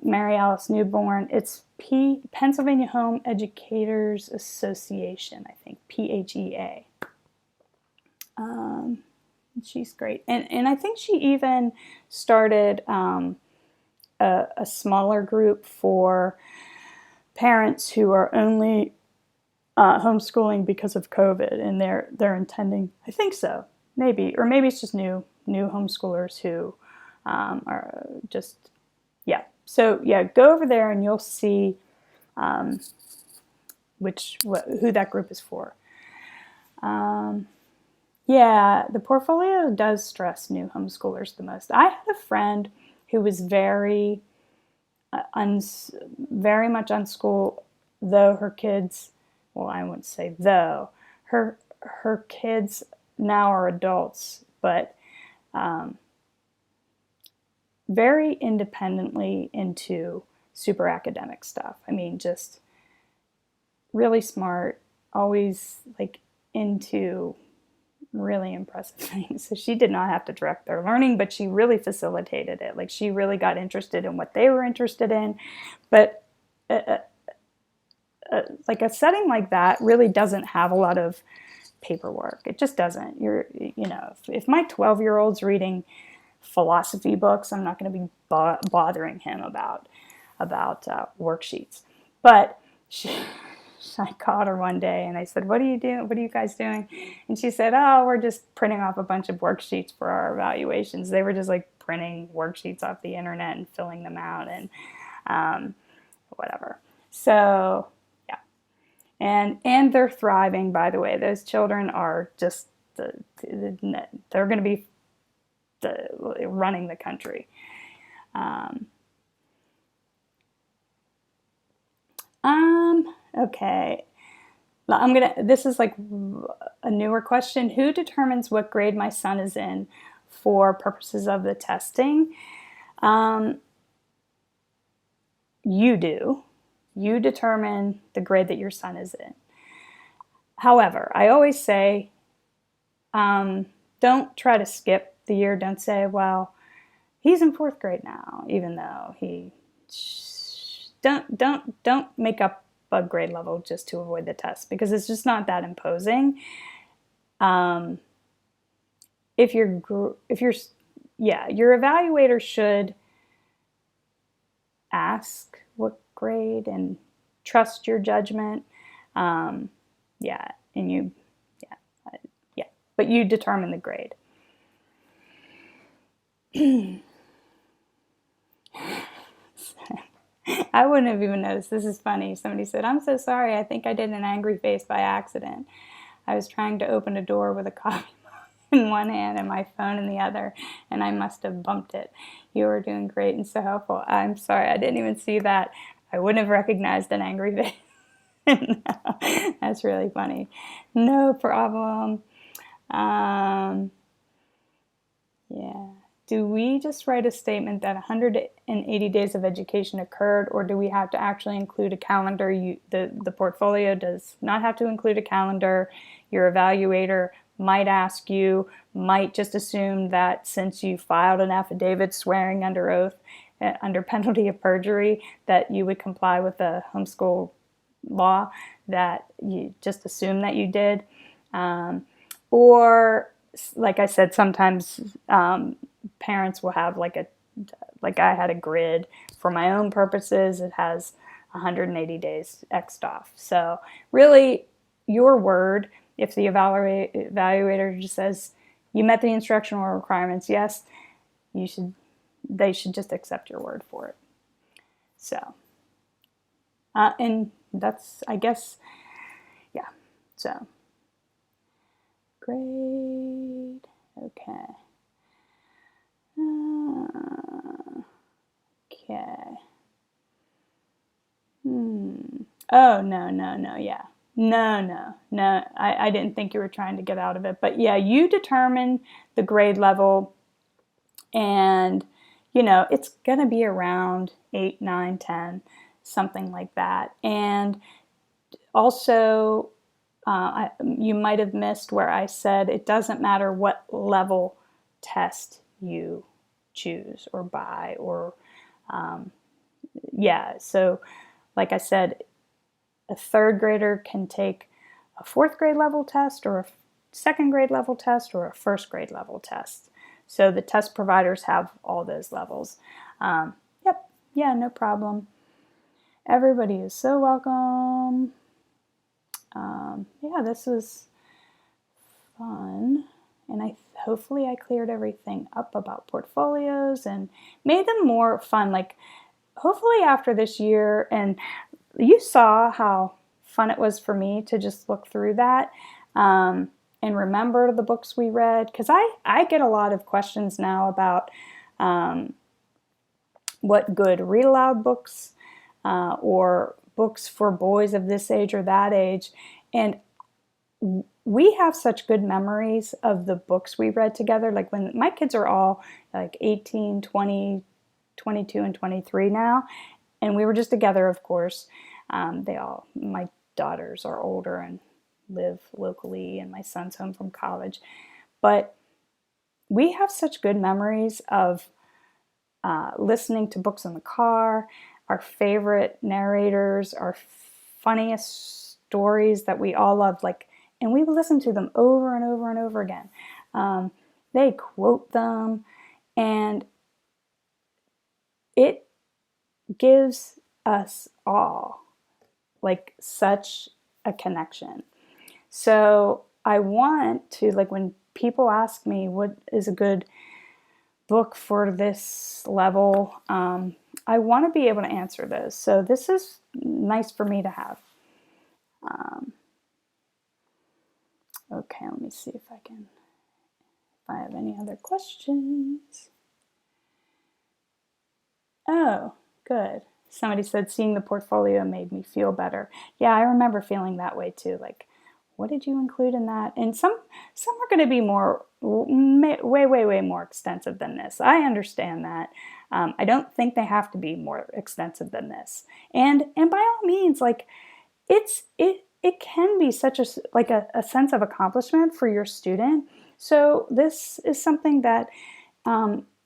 Mary Alice Newborn, it's Pennsylvania Home Educators Association, I think, PHEA. She's great. And I think she even started a smaller group for parents who are only homeschooling because of COVID, and they're intending, I think so, maybe, or maybe it's just new homeschoolers who are just, yeah. So yeah, go over there and you'll see who that group is for. Yeah, the portfolio does stress new homeschoolers the most. I had a friend who was very much unschooled, though her kids, well, I wouldn't say though, her kids now are adults, but very independently into super academic stuff. I mean, just really smart, always like into really impressive things. So she did not have to direct their learning, but she really facilitated it. Like she really got interested in what they were interested in. But like a setting like that really doesn't have a lot of paperwork. It just doesn't. If my 12-year-old's reading philosophy books, I'm not going to be bothering him about worksheets. But I called her one day and I said, what are you doing? What are you guys doing? And she said, oh, we're just printing off a bunch of worksheets for our evaluations. They were just like printing worksheets off the internet and filling them out and whatever. So yeah. And they're thriving, by the way. Those children are just, they're going to be running the country. Okay. This is like a newer question. Who determines what grade my son is in for purposes of the testing? You do. You determine the grade that your son is in. However, I always say, don't try to skip the year. Don't say, well, he's in fourth grade now, even though don't make up a grade level just to avoid the test, because it's just not that imposing. Your evaluator should ask what grade and trust your judgment. But you determine the grade. I wouldn't have even noticed. This is funny. Somebody said, I'm so sorry. I think I did an angry face by accident. I was trying to open a door with a coffee mug in one hand and my phone in the other, and I must have bumped it. You were doing great and so helpful. I'm sorry. I didn't even see that. I wouldn't have recognized an angry face. No, that's really funny. No problem. Yeah. Do we just write a statement that 180 days of education occurred, or do we have to actually include a calendar? The portfolio does not have to include a calendar. Your evaluator might ask you, might just assume that since you filed an affidavit swearing under oath, under penalty of perjury, that you would comply with the homeschool law that you just assume that you did. Or, like I said, sometimes parents will have like I had a grid for my own purposes. It has 180 days X'd off. So really, your word, if the evaluator just says you met the instructional requirements, yes, they should just accept your word for it. So, and that's, I guess, yeah. So, grade, okay. Okay. Oh, no, yeah. No. I didn't think you were trying to get out of it. But yeah, you determine the grade level, and, it's going to be around 8, 9, 10, something like that. And also, you might have missed where I said it doesn't matter what level test you choose or buy or, yeah. So, like I said, a third grader can take a fourth grade level test or a second grade level test or a first grade level test. So the test providers have all those levels. Yep, yeah, no problem. Everybody is so welcome. Yeah, this was fun. And hopefully I cleared everything up about portfolios and made them more fun. Like, hopefully after this year, and you saw how fun it was for me to just look through that and remember the books we read. Because I get a lot of questions now about what good read aloud books or books for boys of this age or that age. And we have such good memories of the books we read together. Like, when my kids are all like 18, 20, 22, and 23 now. And we were just together, of course. My daughters are older and live locally, and my son's home from college. But we have such good memories of listening to books in the car, our favorite narrators, our funniest stories that we all loved. And we listen to them over and over and over again. They quote them, and it gives us all such a connection. So I want to, when people ask me what is a good book for this level, I want to be able to answer those. So this is nice for me to have. Okay, let me see if I have any other questions. Oh, good. Somebody said seeing the portfolio made me feel better. Yeah, I remember feeling that way too. Like, what did you include in that? And some are going to be way more extensive than this. I understand that. I don't think they have to be more extensive than this. And by all means, it can be such a sense of accomplishment for your student. So this is something that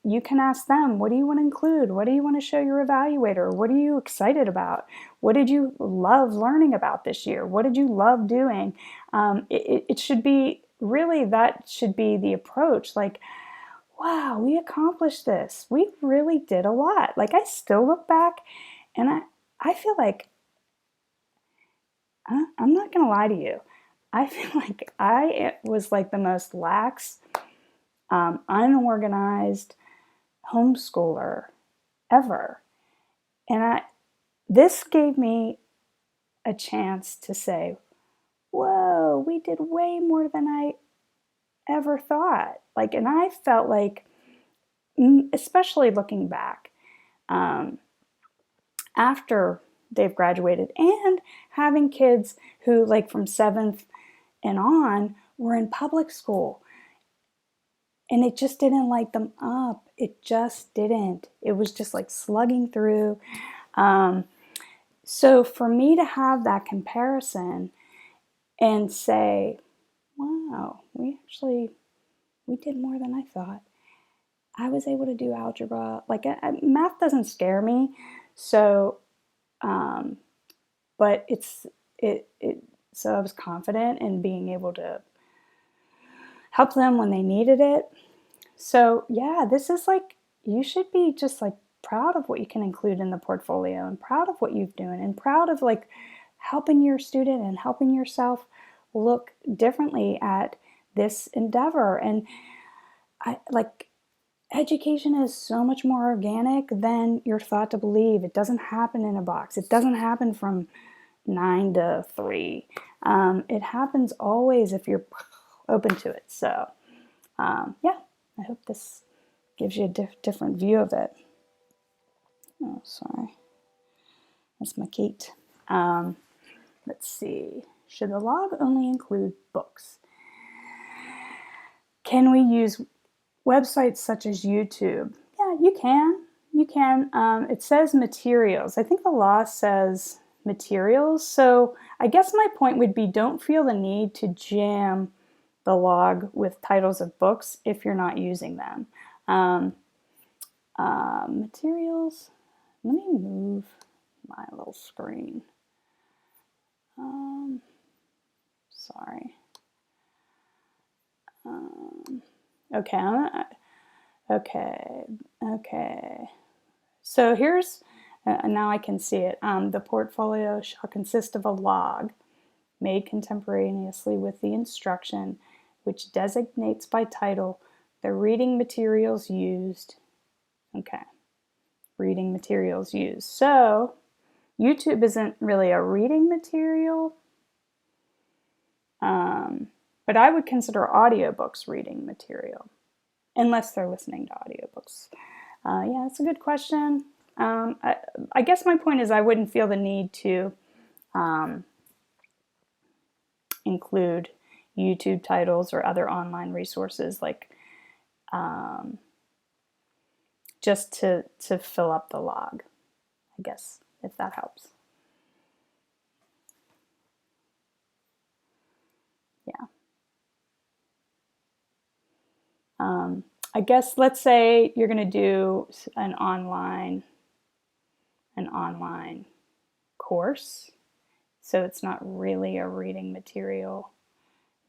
you can ask them, what do you want to include? What do you want to show your evaluator? What are you excited about? What did you love learning about this year? What did you love doing? It should be, really, that should be the approach. Like, wow, we accomplished this. We really did a lot. I still look back and I feel like, I'm not going to lie to you. I feel like I was the most lax, unorganized homeschooler ever. And this gave me a chance to say, whoa, we did way more than I ever thought. And I felt like, especially looking back, after they've graduated and having kids who, from 7th and on, were in public school. And it just didn't light them up. It just didn't. It was just slugging through. So for me to have that comparison and say, wow, we did more than I thought. I was able to do algebra. Math doesn't scare me. So but so I was confident in being able to help them when they needed it. So yeah, this is like, you should be just like proud of what you can include in the portfolio, and proud of what you've doing, and proud of like helping your student and helping yourself look differently at this endeavor. And I like, education is so much more organic than you're thought to believe. It doesn't happen in a box. It doesn't happen from 9 to 3. It happens always if you're open to it. So yeah, I hope this gives you a different view of it. Oh, sorry. That's my Kate. Let's see. Should the log only include books? Can we use websites such as YouTube? Yeah, you can. You can. It says materials. I think the law says materials. So I guess my point would be, don't feel the need to jam the log with titles of books if you're not using them. Materials. Let me move my little screen. Sorry. Okay. So here's, now I can see it. The portfolio shall consist of a log made contemporaneously with the instruction, which designates by title the reading materials used. Okay, reading materials used. So YouTube isn't really a reading material, but I would consider audiobooks reading material, unless they're listening to audiobooks. Yeah, that's a good question. I guess my point is, I wouldn't feel the need to include YouTube titles or other online resources, like just to fill up the log, I guess, if that helps. Yeah. I guess, let's say you're going to do an online course, so it's not really a reading material.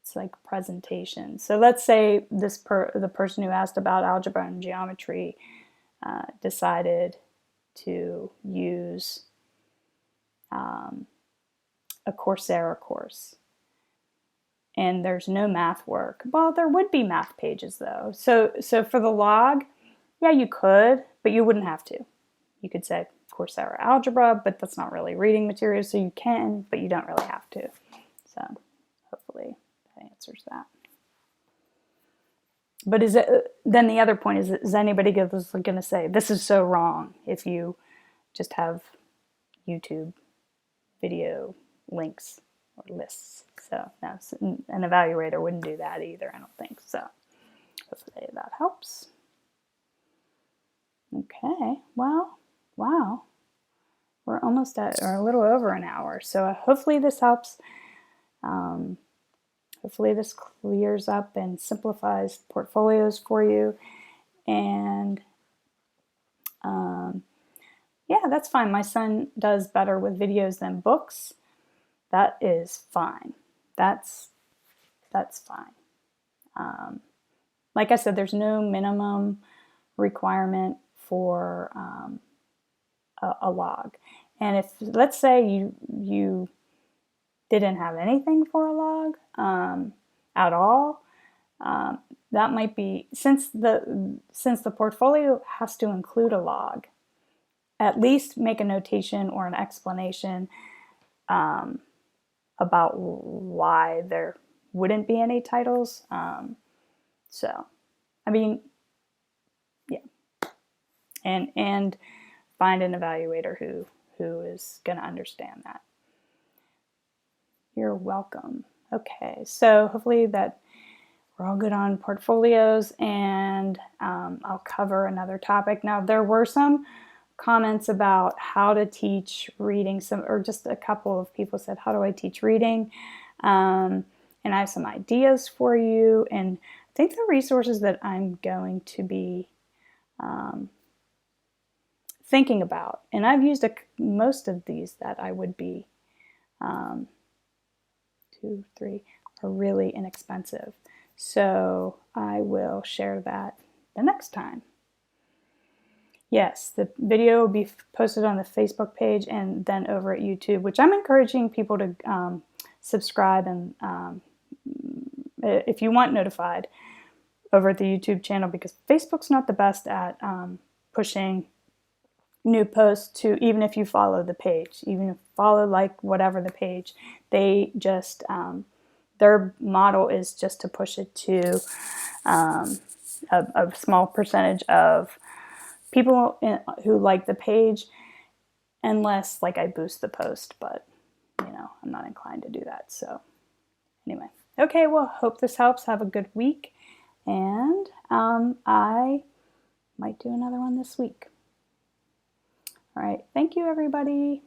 It's like presentation. So let's say the person who asked about algebra and geometry decided to use a Coursera course, and there's no math work. Well, there would be math pages though. So for the log, yeah, you could, but you wouldn't have to. You could say Coursera algebra, but that's not really reading material, so you can, but you don't really have to. So hopefully that answers that. But then the other point is anybody going to say, this is so wrong if you just have YouTube video links or lists? So no, an evaluator wouldn't do that either, I don't think. So hopefully that helps. Okay, well, wow. We're almost at, or a little over an hour. So hopefully this helps. Hopefully this clears up and simplifies portfolios for you. And yeah, that's fine. My son does better with videos than books. That is fine. That's fine. Like I said, there's no minimum requirement for a log. And if, let's say you didn't have anything for a log at all, that might be, since the portfolio has to include a log, at least make a notation or an explanation about why there wouldn't be any titles. So, I mean, yeah, and find an evaluator who is going to understand that. You're welcome. Okay, so hopefully that we're all good on portfolios, and I'll cover another topic. Now, there were some comments about how to teach reading, or just a couple of people said, how do I teach reading? And I have some ideas for you, and I think the resources that I'm going to be thinking about, and I've used most of these that I would be 2, 3 are really inexpensive. So I will share that the next time. Yes, the video will be posted on the Facebook page and then over at YouTube, which I'm encouraging people to subscribe and if you want notified over at the YouTube channel, because Facebook's not the best at pushing new posts to, even if you follow the page, even if you follow like whatever the page, they just, their model is just to push it to a small percentage of people who like the page, unless like I boost the post, but you know, I'm not inclined to do that. So anyway, okay, well, hope this helps. Have a good week, and I might do another one this week. All right, thank you, everybody.